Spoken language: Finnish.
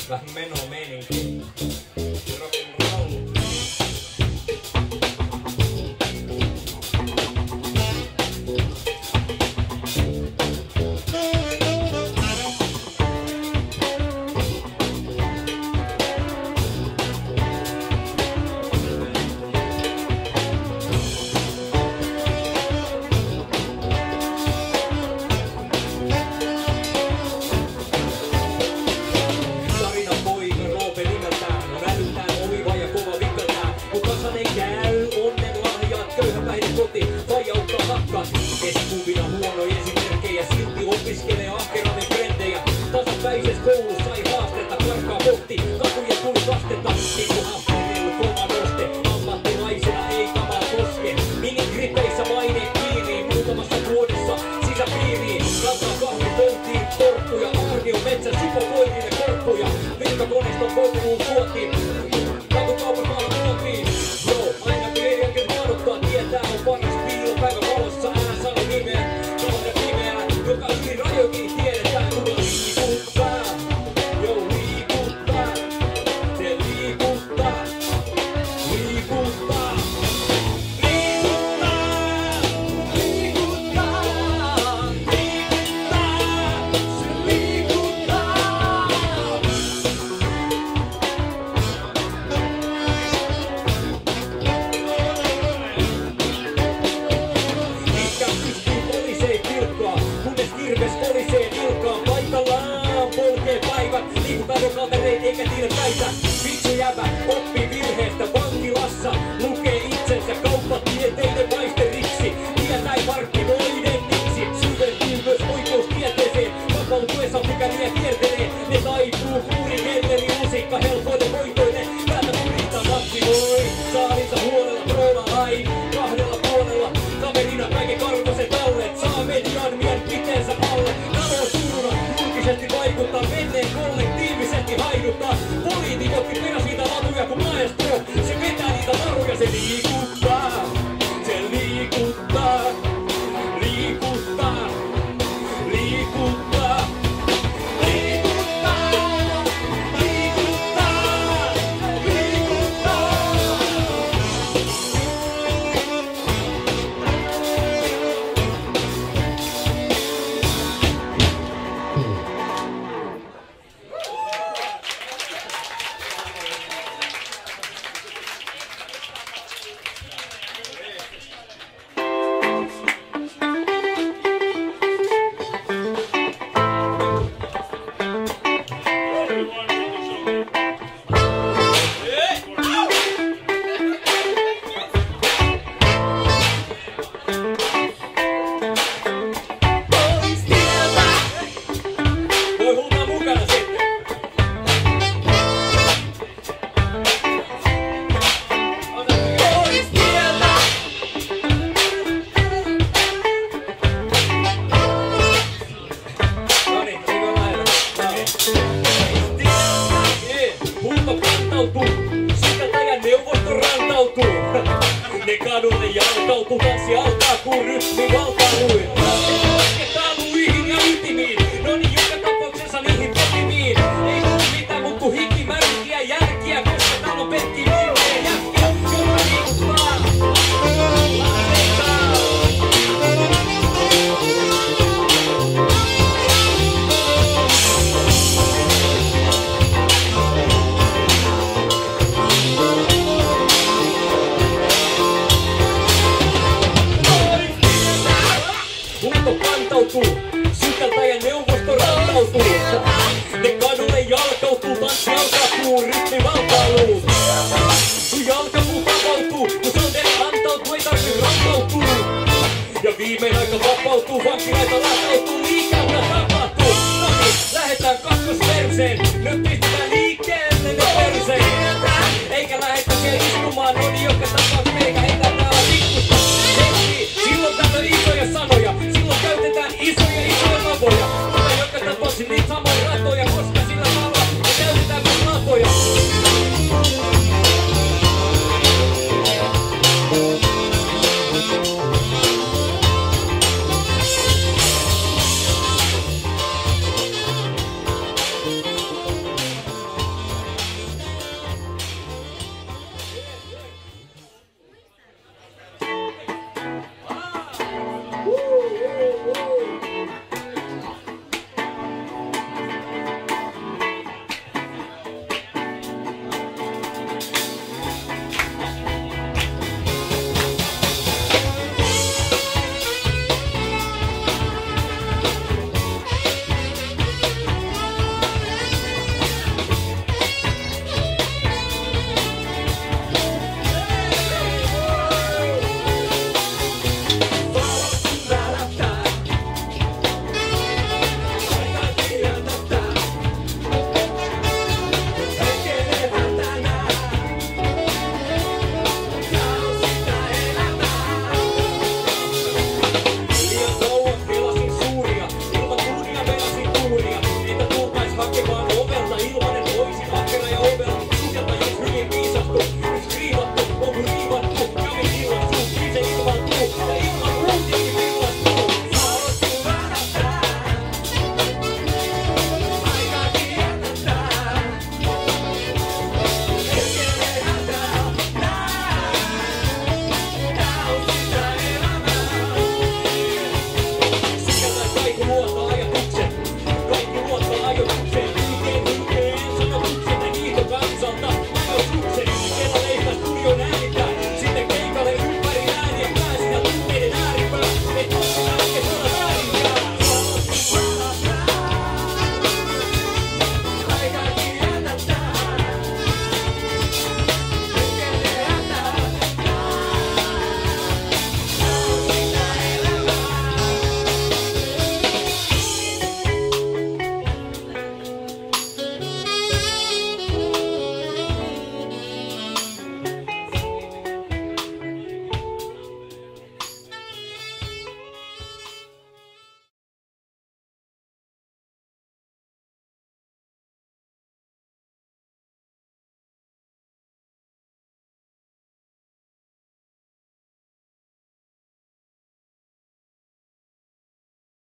Vähän menoa meininki. Rock'n'roll. Esikuvina huonoja esimerkkejä, silti opiskelee ahkerainen trendejä. Tasapäisessä koulussa ei haasteta, karkaa kohti katuja tuli kastetta. Niinku hafterilla kova noste, ammattilaisena ei kamaa koske. Minigripeissä maineen piiriin, muutamassa vuodessa sisäpiiriin. Kantaa kahvipöytiin torkkuja, Aarnion metsän supokoirille korppuja. Virkakoneiston kouluun tuotiin, katukaupan maailman muotiin. Joo, aina kirjakin maadottaa, tietää on paras piilopäivä valossa. Älä sano nimeä, kahden pimeää, joka yli rajoikin tiedetään, kuinka liikuttaa. Joo, liikuttaa, se liikuttaa, liikuttaa. Kaltereet eikä tilkäitä, vitsu jäbä, oppi virheestä vankilassa, lukee itsensä kauppatieteiden maisteriksi, tietää markkinoiden miksi, syventyy myös oikeustieteeseen, vapautuessa pykäliä kiertelee, ne taipuu kuuri kelleli musiikka helpoinen voitoinen, täältä purista maksimoi, saalinsa huolella troolaa aina, kahdella puolella, kaverina kaiken karkosen tallet, saa median mielipiteensä alle, nalo suruna, julkisesti vaikuttaa menneen kollektiivisesti haiduttaa. Poliitikotkin perä siitä latuja kun maestro. Se vetää niitä naruja, se liikuttaa. Se liikuttaa. Liikuttaa. Liikuttaa. Liikuttaa. Liikuttaa. Liikuttaa. Ne kadulle jalkautuu, tanssi alkaa kun rytmi valtaului. Lasketaan luihin ja ytimiin, no niin joka tapauksessa niihin petimiin. Ei tuu mitään mut ku hiki, märkiä, järkiä, koska täällä on petki viimeä jätkiä, joka liikuttaa. Laitetaan. Sukeltajan neuvosto rantautuu. Ne kadulle jalkautuu, tanssi alkaa kuun, rytmi valtailuu. Sun jalkapuu vapautuu, kun santeelle antautuu, ei tarvi rantautuu. Ja viimein aika vapautuu, vankilaita latautuu, liikäytä tapahtuu. Noniin, lähetään kakkosverseen, nyt pistetään liikkeelle ne perseen. Eikä lähetä siellä istumaan, noniin joka tapauksessa meikä